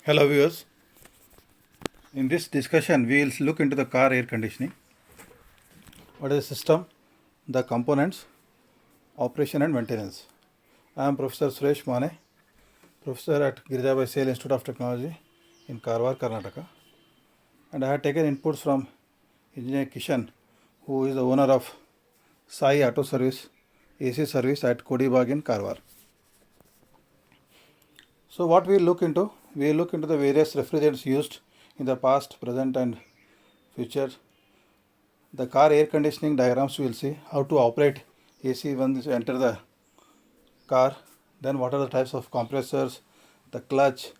Hello viewers, in this discussion we will look into the car air conditioning. What is the system, the components, operation and maintenance. I am Professor Suresh Mane, Professor at Girijabai Sale Institute of Technology in Karwar, Karnataka, and I have taken inputs from Engineer Kishan, who is the owner of Sai Auto Service AC Service at Kodibag in Karwar. So what we look into? We look into the various refrigerants used in the past, present and future. The car air conditioning diagrams we will see how to operate AC when you enter the car, then what are the types of compressors, the clutch,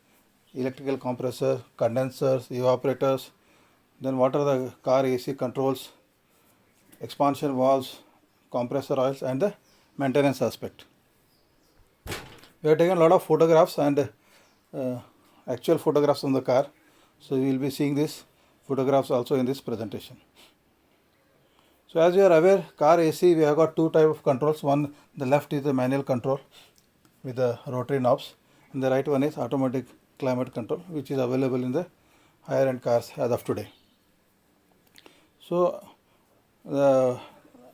electrical compressor, condensers, evaporators, then what are the car AC controls, expansion valves, compressor oils and the maintenance aspect. We have taken a lot of photographs and actual photographs on the car, so we will be seeing these photographs also in this presentation. So as you are aware, car AC we have got two type of controls. One, the left is the manual control with the rotary knobs, and the right one is automatic climate control, which is available in the higher end cars as of today. So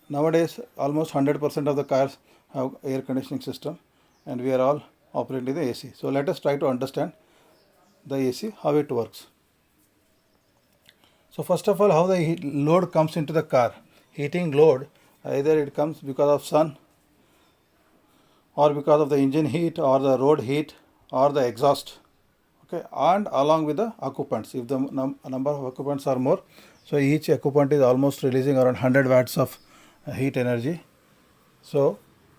nowadays almost 100% of the cars have air conditioning system, and we are all operating the AC. So let us try to understand the AC, how it works. So first of all, how the load comes into the car. Heating load, either it comes because of sun or because of the engine heat or the road heat or the exhaust, okay, and along with the occupants. If the number of occupants are more, so each occupant is almost releasing around 100 watts of heat energy, so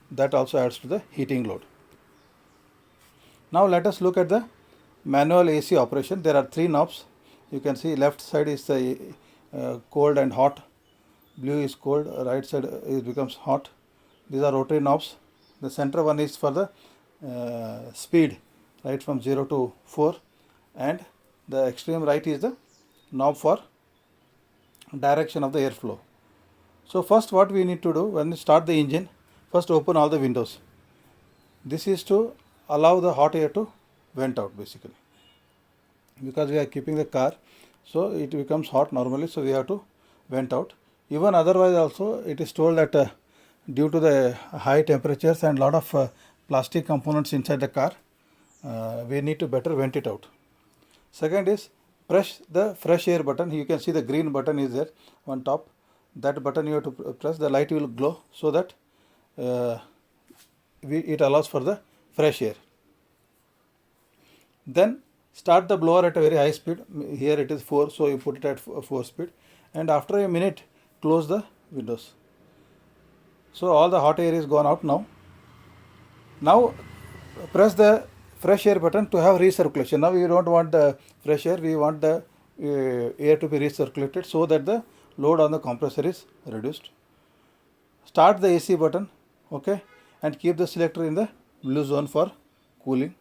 that also adds to the heating load. Now let us look at the manual AC operation. There are three knobs. You can see left side is the cold and hot, blue is cold, right side it becomes hot. These are rotary knobs. The center one is for the speed, right from 0 to 4, and the extreme right is the knob for direction of the airflow. So first what we need to do, when we start the engine, first open all the windows. This is to allow the hot air to vent out basically, because we are keeping the car, so it becomes hot normally, so we have to vent out. Even otherwise also it is told that due to the high temperatures and lot of plastic components inside the car, we need to better vent it out. Second is press the fresh air button. You can see the green button is there on top. That button you have to press, the light will glow, so that it allows for the fresh air. Then start the blower at a very high speed. Here it is 4, so you put it at 4 speed, and after a minute close the windows. So all the hot air is gone out now. Now press the fresh air button to have recirculation. Now we don't want the fresh air, we want the air to be recirculated, so that the load on the compressor is reduced. Start the AC button, okay, and keep the selector in the blue zone for cooling.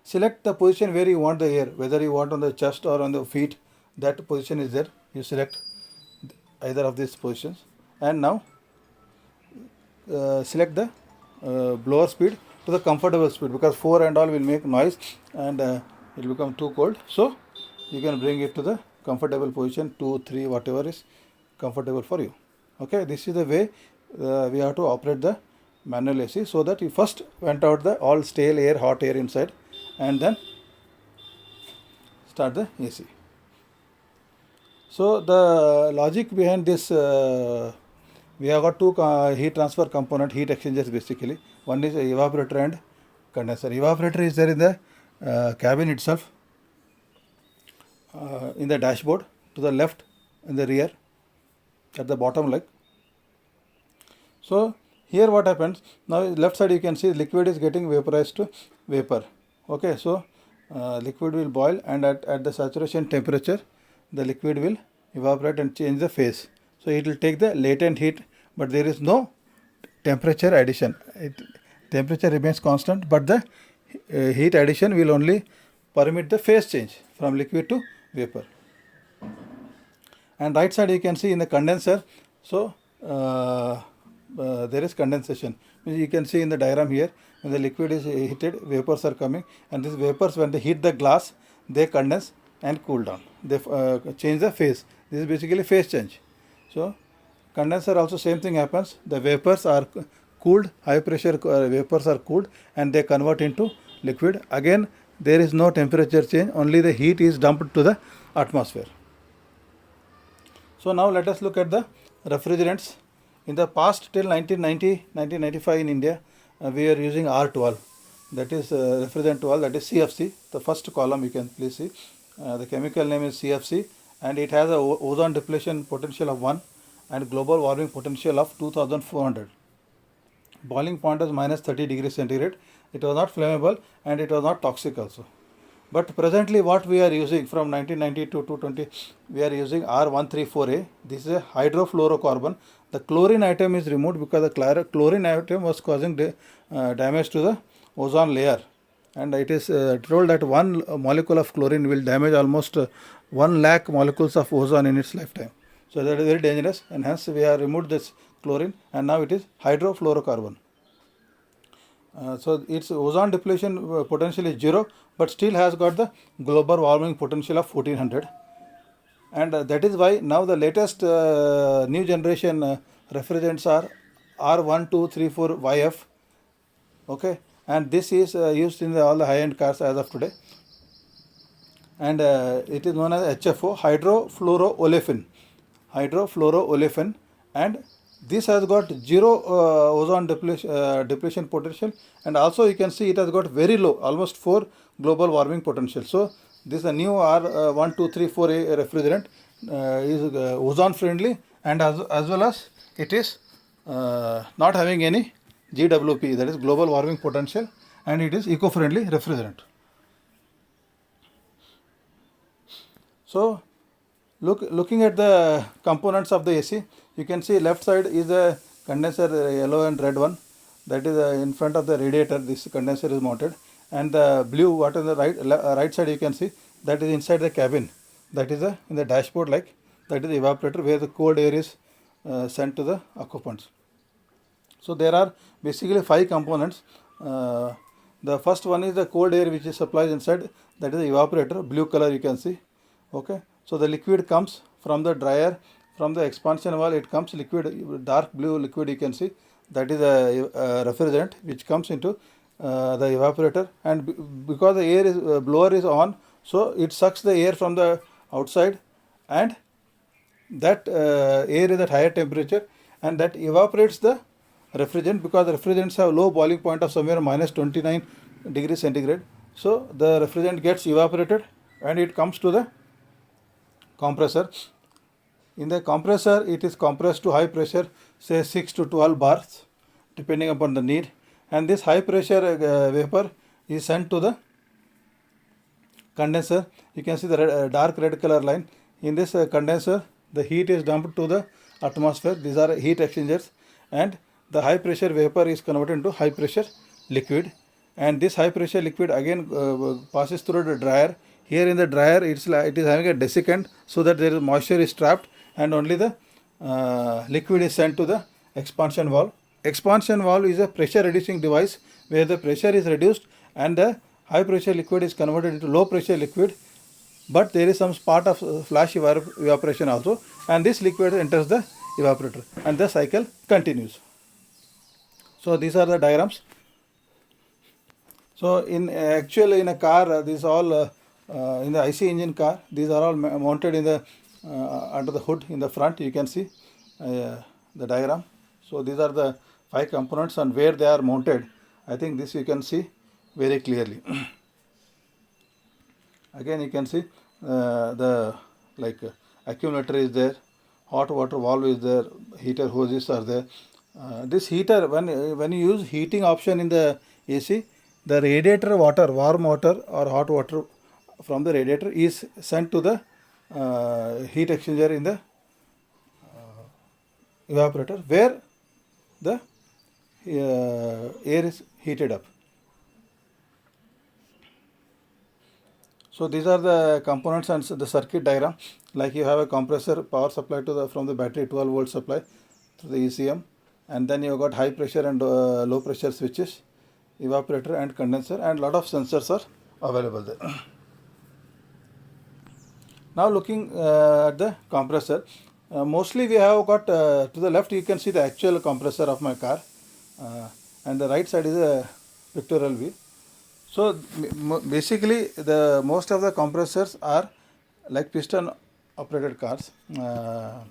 Select the position where you want the air, whether you want on the chest or on the feet, that position is there. You select either of these positions, and now select the blower speed to the comfortable speed, because 4 and all will make noise and it will become too cold. So you can bring it to the comfortable position, 2, 3, whatever is comfortable for you. Okay, this is the way we have to operate the manual AC, so that you first vent out the all stale air, hot air inside, and then start the AC. So the logic behind this, we have got two heat transfer component, heat exchangers basically. One is evaporator and condenser. Evaporator is there in the cabin itself, in the dashboard, to the left, in the rear, at the bottom leg. So here what happens, now left side you can see liquid is getting vaporized to vapor. Okay, so liquid will boil, and at the saturation temperature the liquid will evaporate and change the phase. So it will take the latent heat, but there is no temperature addition. Temperature remains constant, but the heat addition will only permit the phase change from liquid to vapor. And right side you can see in the condenser, so there is condensation. You can see in the diagram here, when the liquid is heated, vapors are coming, and these vapors, when they hit the glass, they condense and cool down. They change the phase. This is basically phase change. So condenser also same thing happens. The vapors are cooled, high pressure vapors are cooled, and they convert into liquid. Again, there is no temperature change, only the heat is dumped to the atmosphere. So now let us look at the refrigerants. In the past, till 1990, 1995 in India, we are using R12, that is refrigerant 12, that is CFC. The first column you can please see. The chemical name is CFC, and it has a ozone depletion potential of 1 and global warming potential of 2400. Boiling point was minus 30 degrees centigrade. It was not flammable and it was not toxic also. But presently what we are using from 1990 to 2020, we are using R134A. This is a hydrofluorocarbon. The chlorine atom is removed because the chlorine atom was causing damage to the ozone layer. And it is told that one molecule of chlorine will damage almost 1 lakh molecules of ozone in its lifetime. So that is very dangerous, and hence we have removed this chlorine, and now it is hydrofluorocarbon. So its ozone depletion potential is 0, but still has got the global warming potential of 1400. And that is why now the latest new generation refrigerants are R1234YF. Okay, and this is used in all the high-end cars as of today. And it is known as HFO, hydrofluoroolefin, and this has got 0 ozone depletion potential, and also you can see it has got very low, almost 4 global warming potential. So this a new R1234A refrigerant is ozone friendly, and as well as it is not having any GWP, that is global warming potential, and it is eco-friendly refrigerant. So looking at the components of the AC, you can see left side is a condenser, yellow and red one, that is in front of the radiator. This condenser is mounted, and the blue, what on the right side you can see, that is inside the cabin, that is in the dashboard, like that is the evaporator where the cold air is sent to the occupants. So there are basically 5 components. The first one is the cold air which is supplied inside, that is the evaporator, blue color you can see. Okay, so the liquid comes from the dryer, from the expansion valve it comes liquid, dark blue liquid you can see, that is a refrigerant which comes into the evaporator, and because the air is blower is on, so it sucks the air from the outside, and that air is at higher temperature, and that evaporates the refrigerant, because the refrigerants have low boiling point of somewhere minus 29 degrees centigrade. So the refrigerant gets evaporated and it comes to the compressor. In the compressor, it is compressed to high pressure, say 6 to 12 bars, depending upon the need. And this high pressure vapor is sent to the condenser. You can see the dark red color line. In this condenser, the heat is dumped to the atmosphere. These are heat exchangers, and the high pressure vapor is converted into high pressure liquid. And this high pressure liquid again passes through the dryer. Here in the dryer, it is having a desiccant, so that there is moisture is trapped, and only the liquid is sent to the expansion valve. Expansion valve is a pressure reducing device where the pressure is reduced and the high pressure liquid is converted into low pressure liquid, but there is some part of flash evaporation also, and this liquid enters the evaporator and the cycle continues. So these are the diagrams. So in actually in a car, these all in the IC engine car, these are all mounted in the under the hood in the front. You can see the diagram. So these are the 5 components and where they are mounted. I think this you can see very clearly. Again you can see the accumulator is there, hot water valve is there, heater hoses are there. This heater, when you use heating option in the AC, the radiator water, warm water or hot water from the radiator is sent to the heat exchanger in the evaporator, where the air is heated up. So these are the components and the circuit diagram. Like you have a compressor, power supply to from the battery, 12 volt supply to the ECM, and then you got high pressure and low pressure switches. evaporator and condenser, and lot of sensors are available there. Now looking at the compressor, mostly we have got to the left you can see the actual compressor of my car, and the right side is a pictorial view. So basically the most of the compressors are like piston operated cars,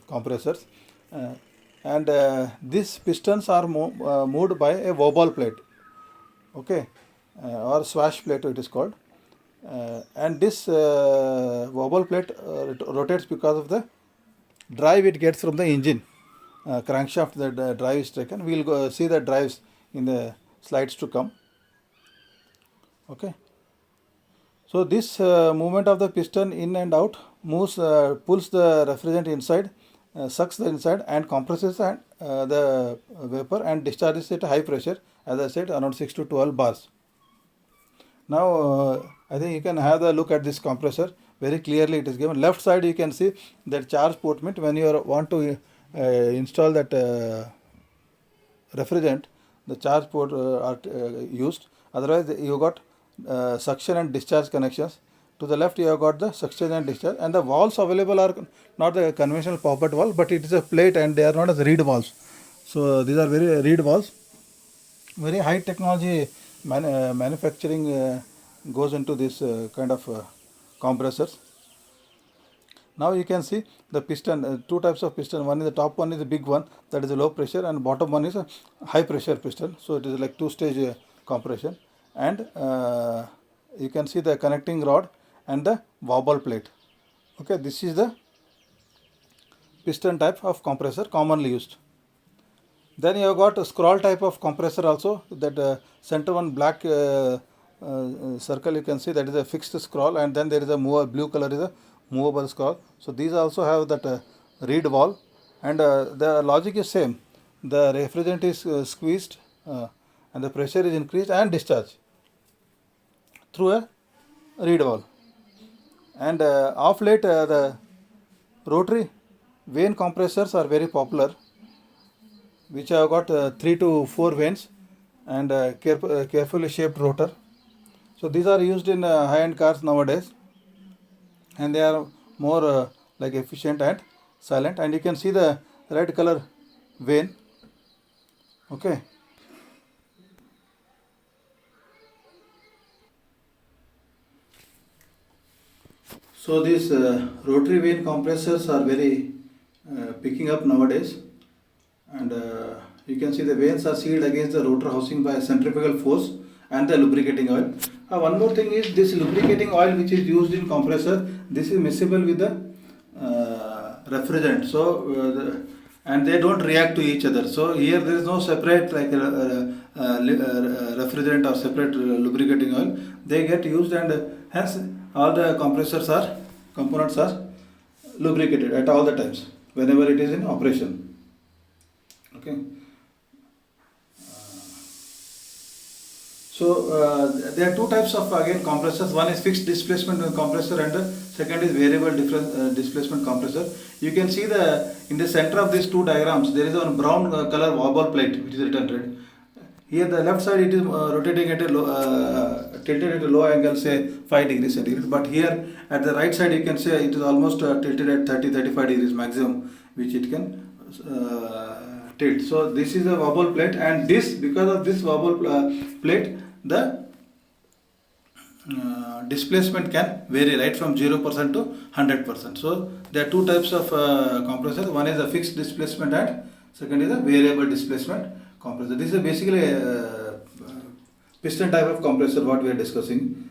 compressors, and these pistons are moved by a wobble plate, okay, or swash plate it is called, and this wobble plate rotates because of the drive it gets from the engine, crankshaft. The drive is taken. We will go see the drives in the slides to come. Okay. So this movement of the piston in and out moves, pulls the refrigerant inside, sucks the inside and compresses and the vapor and discharges it at high pressure, as I said, around 6 to 12 bars. Now I think you can have a look at this compressor. Very clearly it is given. Left side you can see that charge port means when you want to install that refrigerant, the charge port are used. Otherwise you got suction and discharge connections. To the left you have got the suction and discharge, and the valves available are not the conventional poppet valve, but it is a plate and they are not as reed valves. So these are very reed valves. Very high technology manufacturing goes into this kind of compressors. Now you can see the piston, two types of piston. One is the top one is the big one, that is a low pressure, and bottom one is a high pressure piston. So it is like two-stage compression, and you can see the connecting rod and the wobble plate. Okay, this is the piston type of compressor commonly used. Then you have got a scroll type of compressor also. That center one black circle you can see, that is a fixed scroll, and then there is a blue color is a movable scroll. So these also have that reed valve, and the logic is same. The refrigerant is squeezed and the pressure is increased and discharged through a reed valve. And of late the rotary vane compressors are very popular, which have got 3 to 4 vanes and carefully shaped rotor. So these are used in high-end cars nowadays, and they are more like efficient and silent. And you can see the red color vane. Okay. So these rotary vane compressors are very picking up nowadays, and you can see the vanes are sealed against the rotor housing by centrifugal force and the lubricating oil. One more thing is this lubricating oil which is used in compressor, this is miscible with the refrigerant. So and they don't react to each other. So here there is no separate like refrigerant or separate lubricating oil. They get used, and hence all the components are lubricated at all the times whenever it is in operation. Okay. So there are two types of again compressors. One is fixed displacement compressor, and the second is variable displacement compressor. You can see in the center of these two diagrams there is one brown color wobble plate which is written red. Here the left side it is rotating at a tilted at a low angle, say 5 degrees centigrade. But here at the right side you can say it is almost tilted at 30-35 degrees maximum, which it can tilt. So this is a wobble plate, and this, because of this wobble plate, the displacement can vary right from 0% to 100%. So there are two types of compressors. One is a fixed displacement and second is a variable displacement compressor. This is basically a piston type of compressor what we are discussing.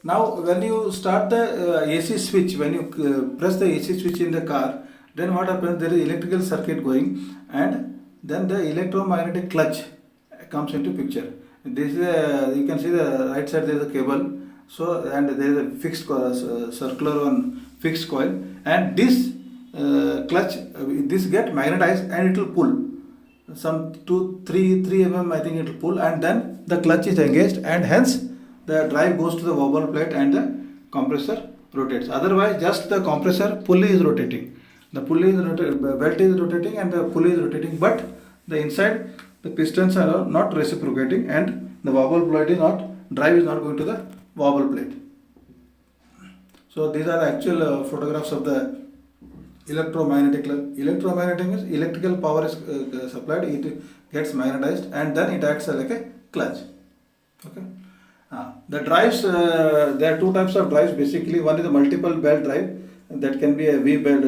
Now when you start the AC switch, when you press the AC switch in the car, then what happens, there is electrical circuit going, and then the electromagnetic clutch comes into picture. This is you can see the right side there is a cable, so and there is a fixed circular one fixed coil, and this clutch this get magnetized and it will pull some 3 mm I think it will pull, and then the clutch is engaged, and hence the drive goes to the wobble plate and the compressor rotates. Otherwise just the compressor pulley is rotating. The pulley is rotating, belt is rotating, and the pulley is rotating, but the inside the pistons are not reciprocating, and the wobble plate is not, drive is not going to the wobble plate. So these are the actual photographs of the electromagnetic. Electromagnetic means electrical power is supplied, it gets magnetized, and then it acts like a clutch. Okay. The drives, there are two types of drives basically. One is a multiple belt drive, that can be a V belt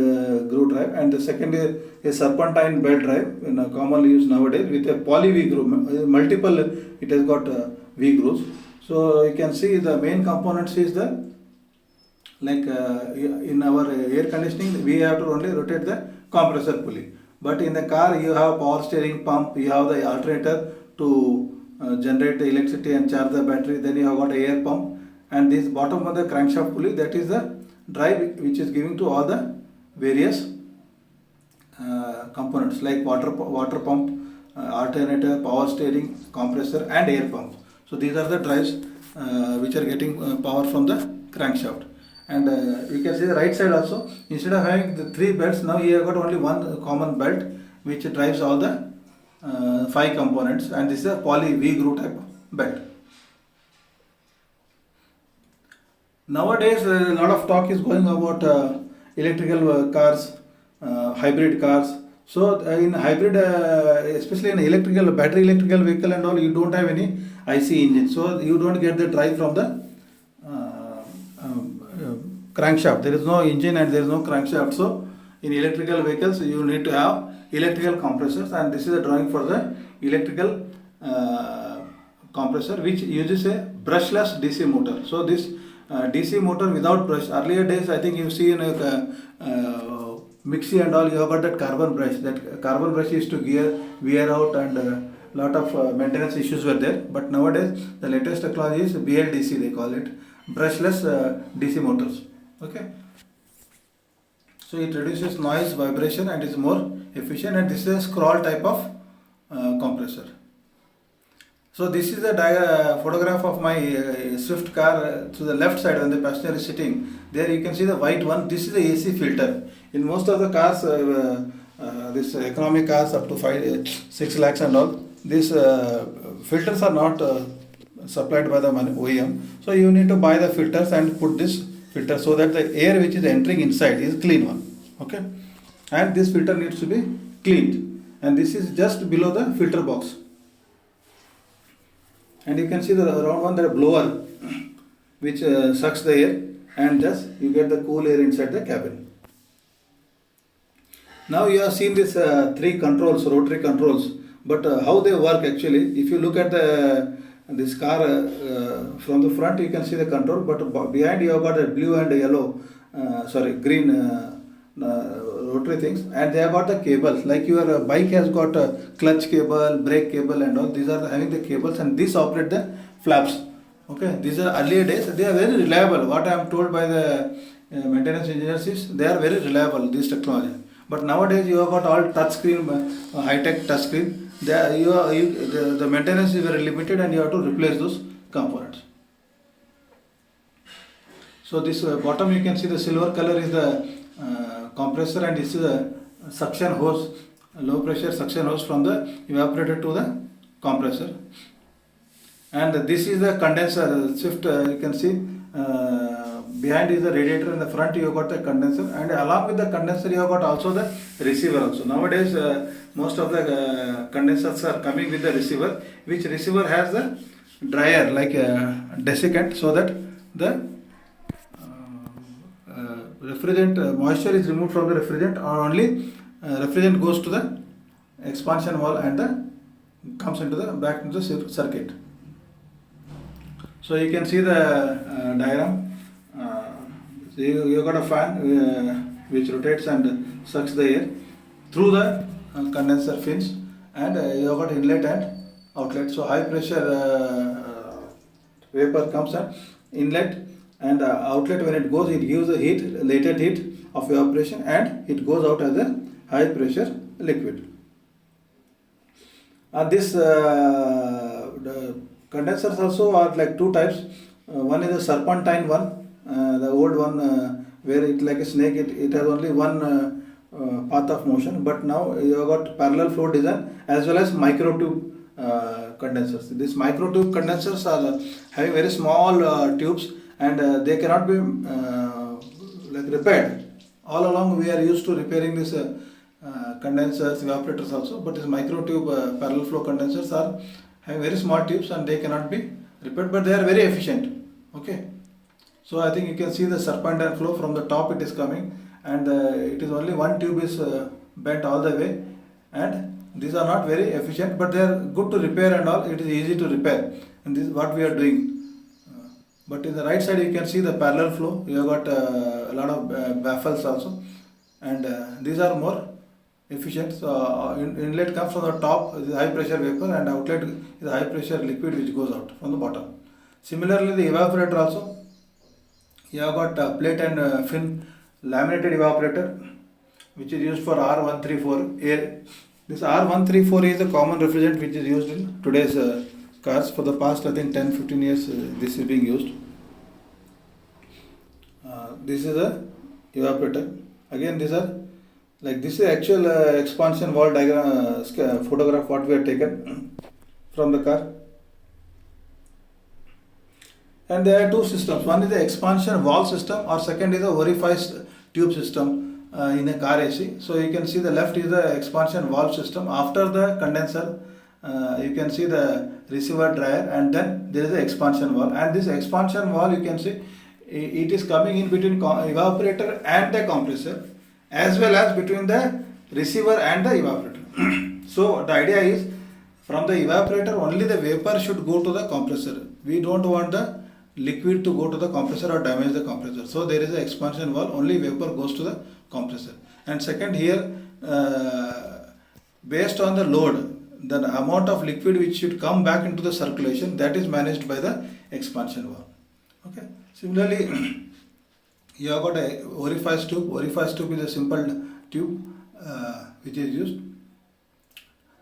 groove drive, and the second is a serpentine belt drive, commonly used nowadays, with a poly V groove. Multiple, it has got V grooves. So you can see the main components is the, like in our air conditioning, we have to only rotate the compressor pulley. But in the car, you have power steering pump, you have the alternator to generate the electricity and charge the battery, then you have got a air pump, and this bottom of the crankshaft pulley, that is the drive which is giving to all the various components like water pump, alternator, power steering, compressor, and air pump. So these are the drives which are getting power from the crankshaft. And you can see the right side also, instead of having the three belts, now you have got only one common belt which drives all the 5 components, and this is a poly V groove type belt. Nowadays, a lot of talk is going about electrical cars, hybrid cars. So in hybrid, especially in electrical, battery electrical vehicle and all, you don't have any IC engine. So you don't get the drive from the crankshaft. There is no engine and there is no crankshaft. So in electrical vehicles, you need to have electrical compressors, and this is a drawing for the electrical compressor, which uses a brushless DC motor. So this DC motor without brush. Earlier days, I think you see in a mixie and all, you have got that carbon brush. That carbon brush used to wear out, and lot of maintenance issues were there. But nowadays, the latest technology is BLDC, they call it, brushless DC motors. Okay. So it reduces noise, vibration, and is more efficient, and this is a scroll type of compressor. So this is a photograph of my Swift car. To the left side, when the passenger is sitting, there you can see the white one. This is the AC filter. In most of the cars, this economic cars up to 6 lakhs and all, these filters are not supplied by the OEM. So you need to buy the filters and put this filter so that the air which is entering inside is clean one. Okay, and this filter needs to be cleaned, and this is just below the filter box. And you can see the round one, the blower which sucks the air, and thus you get the cool air inside the cabin. Now you have seen these 3 controls, rotary controls, but how they work actually. If you look at this car from the front, you can see the control, but behind you have got a blue and yellow, green rotary things, and they have got the cables. Like your bike has got a clutch cable, brake cable, and all. These are having the cables, and these operate the flaps. Okay, these are earlier days. They are very reliable. What I am told by the maintenance engineers is they are very reliable, this technology. But nowadays you have got all touch screen, high tech touch screen. The maintenance is very limited, and you have to replace those components. So this bottom you can see the silver color is the compressor, and this is a suction hose, low pressure suction hose from the evaporator to the compressor. And this is the condenser. Swift, you can see behind is the radiator, in the front you have got the condenser, and along with the condenser you have got also the receiver also. Nowadays most of the condensers are coming with the receiver, which receiver has the dryer like a desiccant, so that the refrigerant moisture is removed from the refrigerant, or only refrigerant goes to the expansion valve and comes into the back into the circuit. So you can see the diagram. So you got a fan which rotates and sucks the air through the condenser fins, and you have got inlet and outlet. So high pressure vapor comes at inlet, and outlet, when it goes, it gives the heat, latent heat of evaporation, and it goes out as a high pressure liquid. This the condensers also are like 2 types. One is the serpentine one, the old one where it like a snake. It has only one path of motion, but now you have got parallel flow design as well as micro tube condensers. These micro tube condensers are having very small tubes, and they cannot be like repaired. All along we are used to repairing this condensers, evaporators also, but these micro tube parallel flow condensers are having very small tubes and they cannot be repaired, but they are very efficient. Okay, so I think you can see the serpentine flow from the top it is coming, and it is only one tube is bent all the way, and these are not very efficient, but they are good to repair and all. It is easy to repair, and this is what we are doing. But in the right side you can see the parallel flow. You have got a lot of baffles also, and these are more efficient. So inlet comes from the top, is high pressure vapor, and outlet is high pressure liquid which goes out from the bottom. Similarly, the evaporator also, you have got plate and fin laminated evaporator which is used for R134 air. This R134 is a common refrigerant which is used in today's cars. For the past I think 10-15 years this is being used. This is a evaporator. Again, these are like, this is actual expansion valve diagram photograph what we have taken from the car. And there are two systems. One is the expansion valve system, or second is the orifice tube system in a car AC. So you can see the left is the expansion valve system. After the condenser, you can see the receiver dryer, and then there is the expansion valve. And this expansion valve, you can see it is coming in between evaporator and the compressor, as well as between the receiver and the evaporator. So the idea is, from the evaporator only the vapor should go to the compressor. We don't want the liquid to go to the compressor or damage the compressor. So there is an expansion valve, only vapor goes to the compressor. And second, here based on the load, the amount of liquid which should come back into the circulation, that is managed by the expansion valve. Okay. Similarly, you have got a orifice tube. Orifice tube is a simple tube which is used.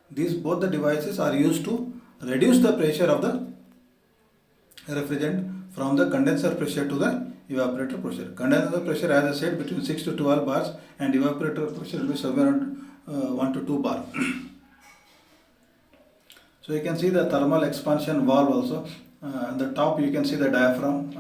These both the devices are used to reduce the pressure of the refrigerant from the condenser pressure to the evaporator pressure. Condenser pressure, as I said, between 6 to 12 bars, and evaporator pressure will be somewhere around 1 to 2 bar. So you can see the thermal expansion valve also. On the top you can see the diaphragm,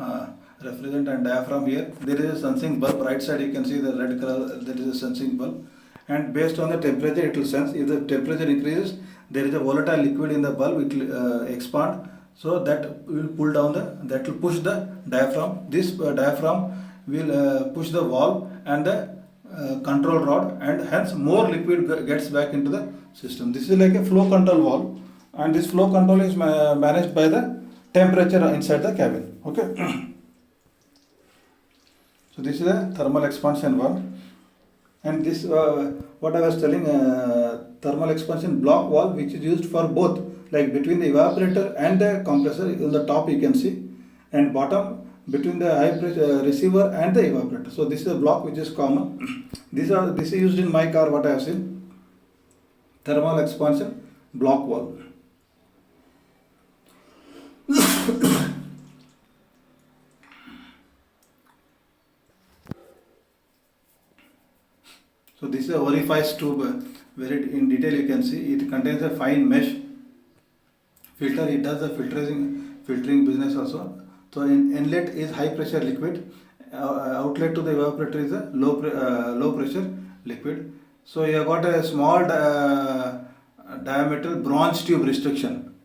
refrigerant and diaphragm here. There is a sensing bulb. Right side you can see the red color, there is a sensing bulb. And based on the temperature it will sense. If the temperature increases, there is a volatile liquid in the bulb, it will expand. So that will pull down that will push the diaphragm. This diaphragm will push the valve and the control rod, and hence more liquid gets back into the system. This is like a flow control valve, and this flow control is managed by the temperature inside the cabin. Okay. So this is a thermal expansion valve, and this what I was telling, thermal expansion block valve, which is used for both, like between the evaporator and the compressor. On the top you can see, and bottom between the high pressure receiver and the evaporator. So this is a block which is common. This is used in my car, what I have seen, thermal expansion block valve. So this is a orifice tube, very in detail you can see. It contains a fine mesh filter. It does the filtering business also. So inlet is high pressure liquid, outlet to the evaporator is a low pressure liquid. So you have got a small diameter bronze tube restriction.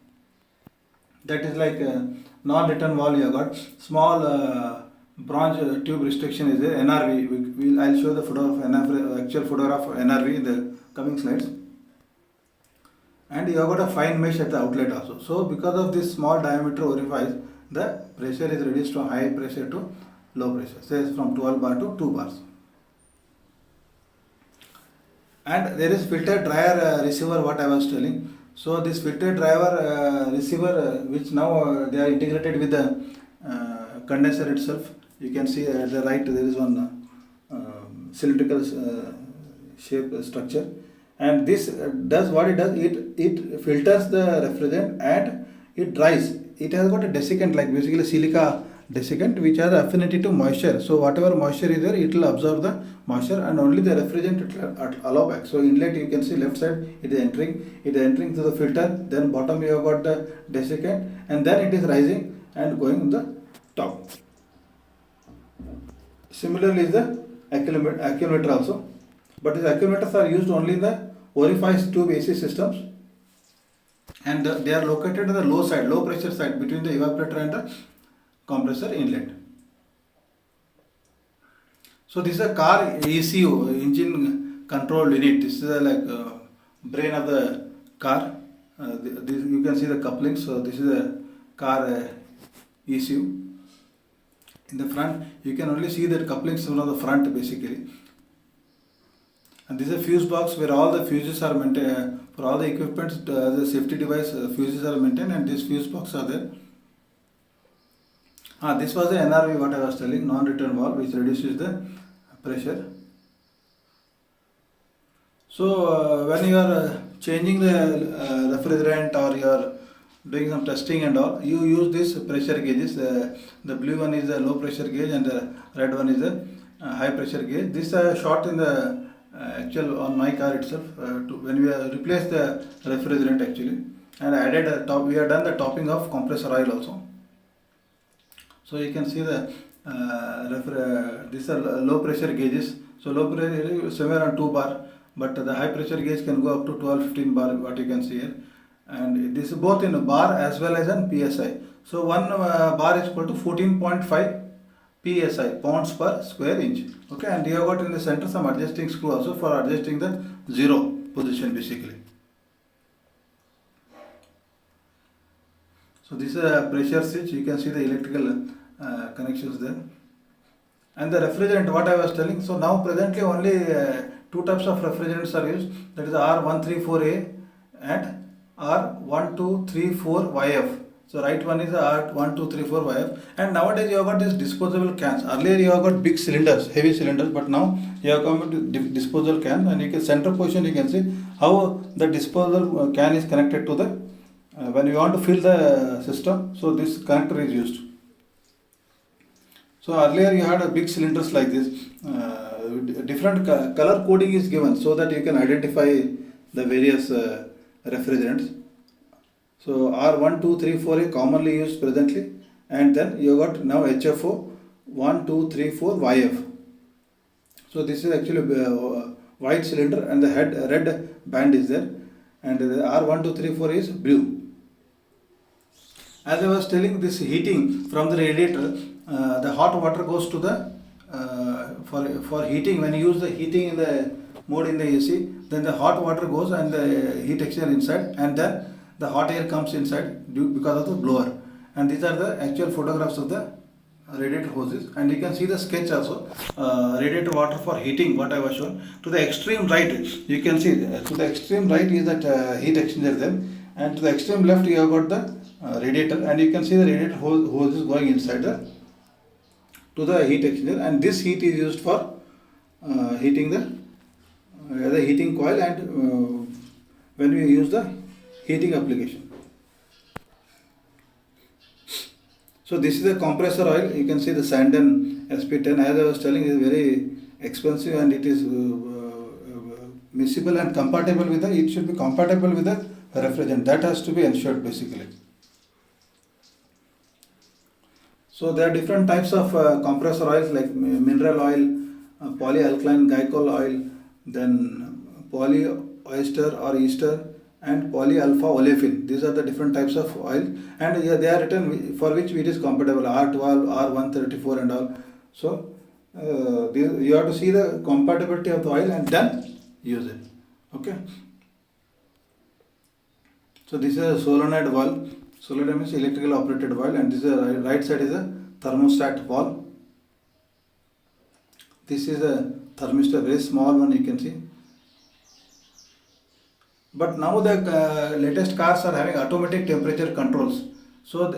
That is like a non-return valve. You have got small bronze tube restriction is there. NRV. I'll show the actual photograph of NRV in the coming slides. And you have got a fine mesh at the outlet also. So because of this small diameter orifice, the pressure is reduced from high pressure to low pressure, say from 12 bar to 2 bars. And there is filter dryer receiver, what I was telling. So this filter dryer receiver, which now they are integrated with the condenser itself. You can see at the right there is one cylindrical shape structure, and this does what it does. It filters the refrigerant and it dries. It has got a desiccant, like basically silica desiccant which has affinity to moisture. So whatever moisture is there, it will absorb the moisture, and only the refrigerant it will allow back. So inlet, you can see left side, it is entering through the filter, then bottom you have got the desiccant, and then it is rising and going in the top. Similarly is the accumulator also, but these accumulators are used only in the orifice tube AC systems, and they are located at the low pressure side between the evaporator and the compressor inlet. So this is a car ECU, engine control unit. This is a brain of the car. You can see the couplings. So this is a car ECU. In the front, you can only see that couplings from the front basically. And this is a fuse box where all the fuses are maintained. For all the equipments, the safety device fuses are maintained, and these fuse boxes are there. This was the NRV, what I was telling, non-return valve, which reduces the pressure. So when you are changing the refrigerant, or you are doing some testing and all, you use these pressure gauges. The blue one is the low pressure gauge, and the red one is the high pressure gauge. This shot in the actual on my car itself, when we replaced the refrigerant actually, and added a top. We have done the topping of compressor oil also. So you can see the these are low pressure gauges. So low pressure is somewhere on 2 bar, but the high pressure gauge can go up to 12-15 bar, what you can see here. And this is both in bar as well as in PSI. So 1 bar is equal to 14.5 PSI, pounds per square inch. Okay, and you have got in the center some adjusting screw also for adjusting the zero position basically. So this is a pressure switch. You can see the electrical connections there. And the refrigerant, what I was telling. So now presently only 2 types of refrigerants are used. That is R134A and R1234YF. So right one is the R1234YF, and nowadays you have got these disposable cans. Earlier you have got big cylinders, heavy cylinders, but now you have come to disposable can, and you can center position you can see how the disposable can is connected to the when you want to fill the system. So this connector is used. So earlier you had a big cylinders like this. Different color coding is given so that you can identify the various refrigerants. So R1234A commonly used presently, and then you got now HFO 1234YF. So this is actually white cylinder, and the red band is there, and the R1234 is blue. As I was telling, this heating from the radiator, the hot water goes to the for heating. When you use the heating in the mode in the AC, then the hot water goes and the heat exchanger inside, and then the hot air comes inside because of the blower. And these are the actual photographs of the radiator hoses, and you can see the sketch also. Radiator water for heating, what I was shown. To the extreme right, you can see to the extreme right is that heat exchanger there, and to the extreme left you have got the radiator, and you can see the radiator hoses going inside to the heat exchanger, and this heat is used for heating the heating coil, and when we use the heating application. So this is the compressor oil. You can see the Sanden SP10. As I was telling, is very expensive, and it is miscible and compatible with it should be compatible with the refrigerant. That has to be ensured basically. So there are different types of compressor oils like mineral oil, polyalkyl glycol oil, then polyoester or ester, and polyalpha olefin. These are the different types of oil, and they are written for which it is compatible, R12, R134 and all. So you have to see the compatibility of the oil and then use it. Okay. So this is a solenoid valve. Solenoid means electrical operated valve, and this is a right side is a thermostat valve. This is a thermistor, very small one you can see. But now the latest cars are having automatic temperature controls. So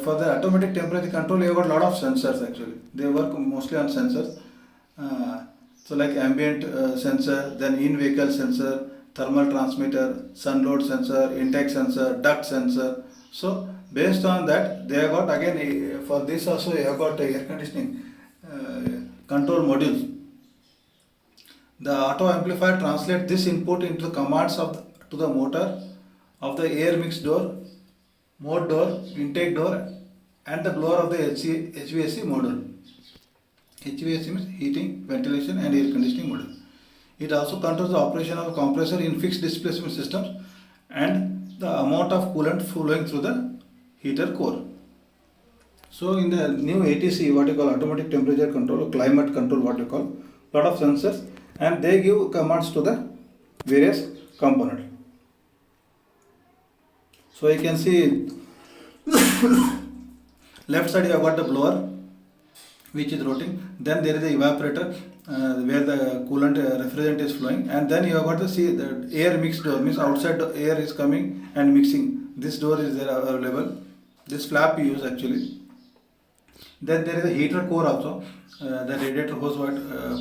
for the automatic temperature control, you have got a lot of sensors actually. They work mostly on sensors. So like ambient sensor, then in-vehicle sensor, thermal transmitter, sun load sensor, intake sensor, duct sensor. So Based on that, they have got again for this also you have got air conditioning control modules. The auto amplifier translates this input into the commands to the motor of the air mix door, mode door, intake door, and the blower of the HVAC module. HVAC means heating, ventilation, and air conditioning module. It also controls the operation of compressor in fixed displacement systems and the amount of coolant flowing through the heater core. So in the new ATC, what you call automatic temperature control or climate control, what you call, lot of sensors, and they give commands to the various components. So you can see left side you have got the blower which is rotating, then there is the evaporator where the coolant refrigerant is flowing, and then you have got the air mix door, means outside the air is coming and mixing. This door is there available. This flap you use actually. Then there is a heater core also. The radiator hose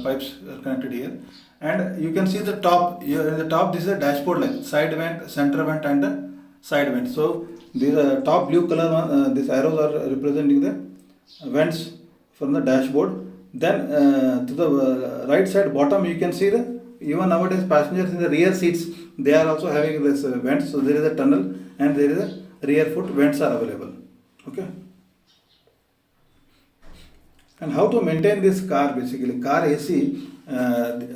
pipes are connected here, and you can see the top. Here in the top, this is a dashboard light, side vent, center vent, and the side vent. So these top blue color one, these arrows are representing the vents from the dashboard. Then to the right side bottom, you can see the even nowadays passengers in the rear seats, they are also having this vents. So there is a tunnel and there is a rear foot vents are available. Okay. And how to maintain this car basically? Car AC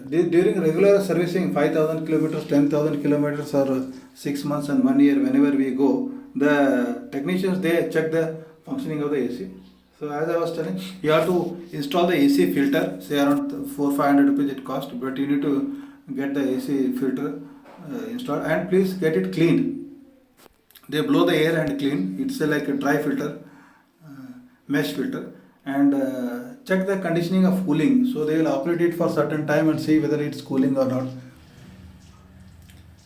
during regular servicing 5,000 kilometers, 10,000 kilometers, or 6 months and 1 year, whenever we go, the technicians they check the functioning of the AC. So as I was telling, you have to install the AC filter. Say around 400-500 rupees it cost, but you need to get the AC filter installed, and please get it cleaned. They blow the air and clean. It's like a dry filter, mesh filter, and check the conditioning of cooling. So they will operate it for certain time and see whether it's cooling or not.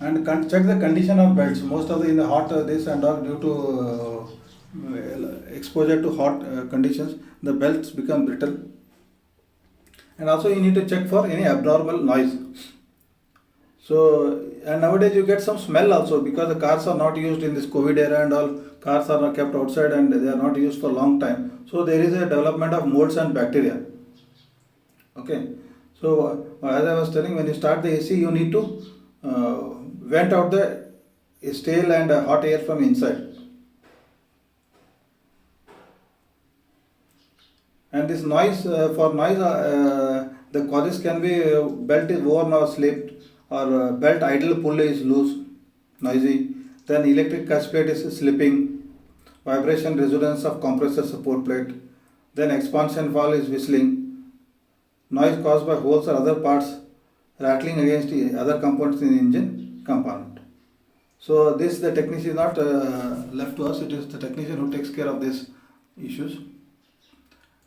And check the condition of belts. Most of in the hot this and all, due to exposure to hot conditions, the belts become brittle. And also you need to check for any abnormal noise. So, and nowadays you get some smell also, because the cars are not used in this COVID era and all. Cars are not kept outside and they are not used for a long time. So there is a development of molds and bacteria. Okay. So as I was telling, when you start the AC, you need to vent out the stale and hot air from inside. And this noise, for noise, the causes can be belt is worn or slipped, or belt idle pulley is loose, noisy. Then electric clutch plate is slipping, vibration resonance of compressor support plate. Then expansion valve is whistling, noise caused by holes or other parts rattling against the other components in the engine compartment. So this the technician is not left to us, it is the technician who takes care of these issues.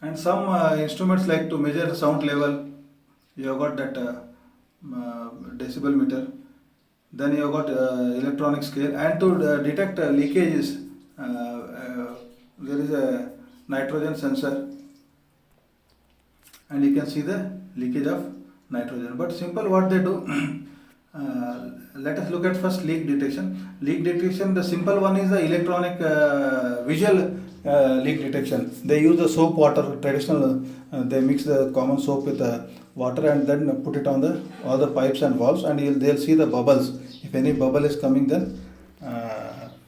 And some instruments like to measure the sound level, you have got that decibel meter. Then you have got electronic scale, and to detect leakages, there is a nitrogen sensor, and you can see the leakage of nitrogen. But simple what they do, let us look at first leak detection. Leak detection, the simple one is the electronic visual leak detection. They use the soap water, traditional, they mix the common soap with water and then put it on all the pipes and valves, and they'll see the bubbles. If any bubble is coming, then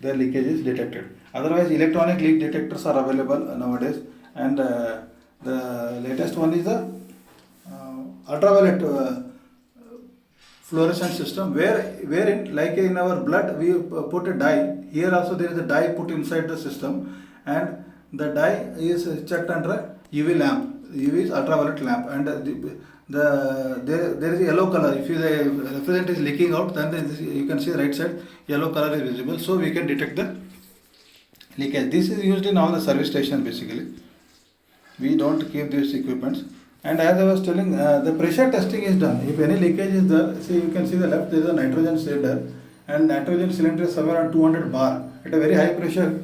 their leakage is detected. Otherwise, electronic leak detectors are available nowadays, and the latest one is the ultraviolet fluorescent system, wherein like in our blood we put a dye. Here also there is a dye put inside the system, and the dye is checked under UV lamp. UV is ultraviolet lamp, and there is a yellow color. If the refrigerant is leaking out, then you can see the right side yellow color is visible, so we can detect the leakage. This is used in all the service stations basically. We don't keep these equipments. And as I was telling, the pressure testing is done. If any leakage is there, see, you can see the left, there is a nitrogen cylinder, and nitrogen cylinder is somewhere around 200 bar. At a very high pressure,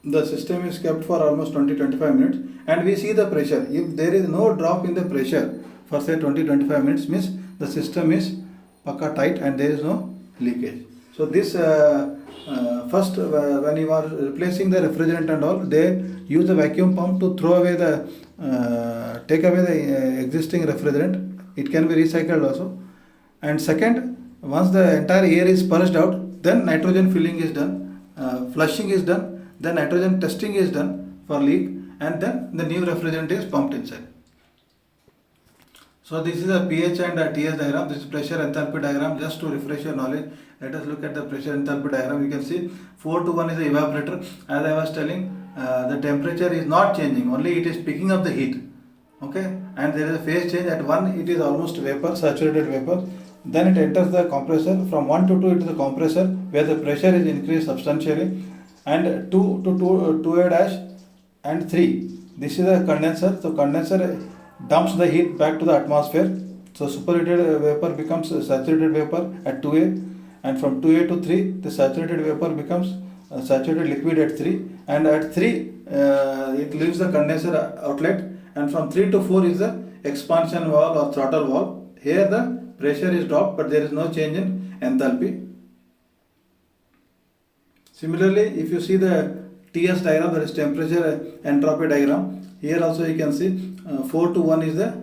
the system is kept for almost 20-25 minutes, and we see the pressure. If there is no drop in the pressure for say 20-25 minutes, means the system is pakka tight and there is no leakage. So this first when you are replacing the refrigerant and all, they use the vacuum pump to throw away the take away the existing refrigerant. It can be recycled also. And second, once the entire air is purged out, then nitrogen filling is done, flushing is done, then nitrogen testing is done for leak, and then the new refrigerant is pumped inside. So this is a pH and a TS diagram. This is pressure enthalpy diagram. Just to refresh your knowledge, let us look at the pressure enthalpy diagram. You can see 4 to 1 is the evaporator. As I was telling, the temperature is not changing, only it is picking up the heat. Okay, and there is a phase change. At 1 it is almost vapor, saturated vapor. Then it enters the compressor. From 1 to 2 it is the compressor, where the pressure is increased substantially. And 2 to 2A dash and 3. This is a condenser. So condenser dumps the heat back to the atmosphere. So superheated vapor becomes saturated vapor at 2A, and from 2A to 3 the saturated vapor becomes saturated liquid at 3, and at 3 it leaves the condenser outlet, and from 3 to 4 is the expansion valve or throttle valve. Here the pressure is dropped, but there is no change in enthalpy. Similarly, if you see the TS diagram, that is temperature entropy diagram, here also you can see 4 to 1 is the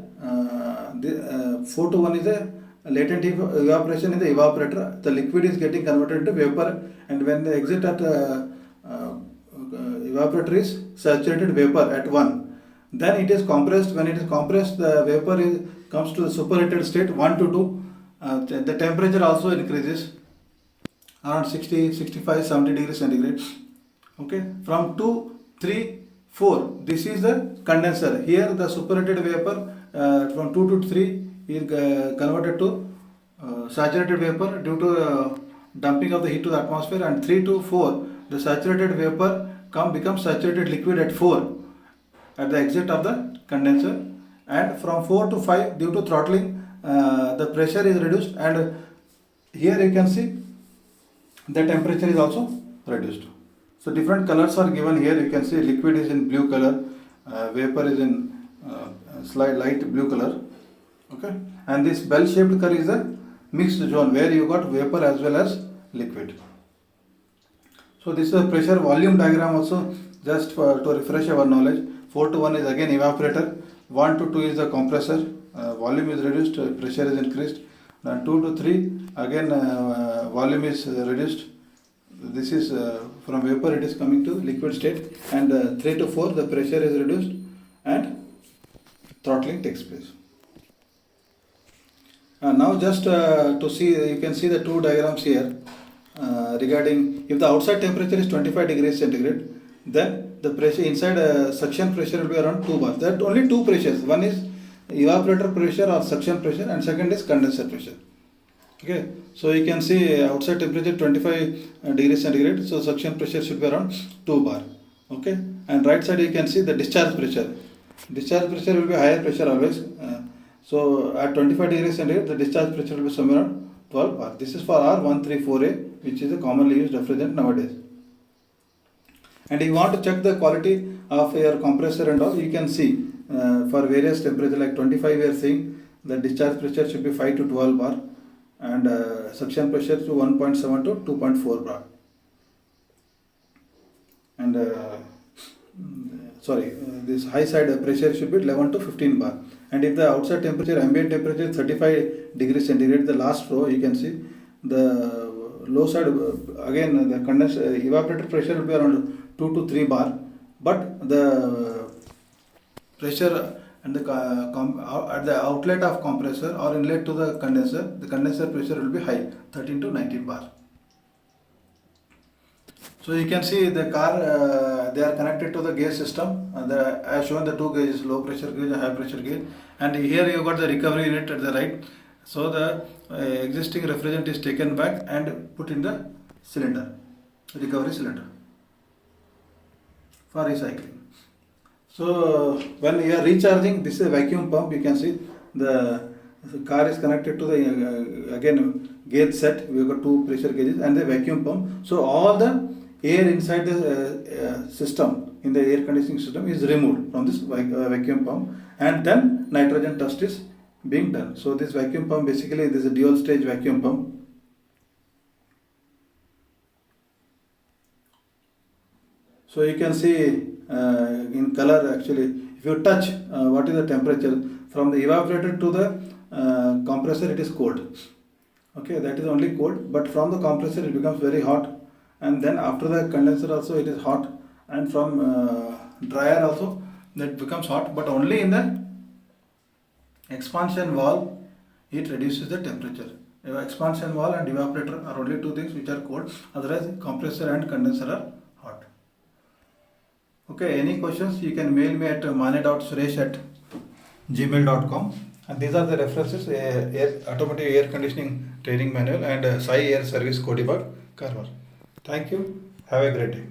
4 to 1 is the latent evaporation in the evaporator. The liquid is getting converted into vapor, and when the exit at evaporator is saturated vapor at 1, then it is compressed. When it is compressed, the vapor comes to the superheated state 1 to 2. The temperature also increases around 60, 65, 70 degrees centigrade. Okay, from 2, 3, 4, this is the condenser. Here the superheated vapor from 2 to 3 is converted to saturated vapor due to dumping of the heat to the atmosphere, and 3 to 4 the saturated vapor becomes saturated liquid at 4 at the exit of the condenser, and from 4 to 5 due to throttling the pressure is reduced, and here you can see the temperature is also reduced. So different colors are given here. You can see liquid is in blue color, vapor is in slight light blue color. Okay, and this bell shaped curve is a mixed zone where you got vapor as well as liquid. So this is a pressure volume diagram also, just to refresh our knowledge. 4 to 1 is again evaporator, 1 to 2 is the compressor, volume is reduced, pressure is increased. Then 2 to 3 again volume is reduced. This is from vapor it is coming to liquid state, and 3 to 4 the pressure is reduced and throttling takes place. Now just to see, you can see the two diagrams here regarding if the outside temperature is 25 degrees centigrade, then the pressure inside suction pressure will be around 2 bar. There are only two pressures. One is evaporator pressure or suction pressure, and second is condenser pressure. Okay, so you can see outside temperature 25 degrees centigrade, so suction pressure should be around 2 bar. Okay, and right side you can see the discharge pressure. Discharge pressure will be higher pressure always. So at 25 degrees centigrade, the discharge pressure will be somewhere around 12 bar. This is for R134A, which is a commonly used refrigerant nowadays. And if you want to check the quality of your compressor and all, you can see for various temperature like 25 we are saying the discharge pressure should be 5 to 12 bar, and suction pressure to 1.7 to 2.4 bar. And this high side pressure should be 11 to 15 bar. And if the outside temperature, ambient temperature is 35 degrees centigrade, the last row you can see the low side again the condenser evaporator pressure will be around 2 to 3 bar, but the pressure and at the outlet of compressor or inlet to the condenser pressure will be high, 13 to 19 bar. So you can see the car, they are connected to the gauge system. I have shown the two gauges, low pressure gauge and high pressure gauge. And here you got the recovery unit at the right. So the existing refrigerant is taken back and put in the cylinder, recovery cylinder for recycling. So when you are recharging, this is a vacuum pump. You can see the car is connected to the again gauge set. We have got two pressure gauges and the vacuum pump. So all the air inside the system, in the air conditioning system, is removed from this vacuum pump, and then nitrogen test is being done. So this vacuum pump, basically this is a dual stage vacuum pump. So you can see in color actually, if you touch what is the temperature from the evaporator to the compressor, it is cold. Okay, that is only cold, but from the compressor it becomes very hot, and then after the condenser also it is hot, and from dryer also that becomes hot, but only in the expansion valve it reduces the temperature. Expansion valve and evaporator are only two things which are cold, otherwise compressor and condenser are hot. Okay, any questions you can mail me at mane.suresh@gmail.com, and these are the references: automotive air conditioning training manual and Sai Air Service Kodibag Karwar. Thank you. Have a great day.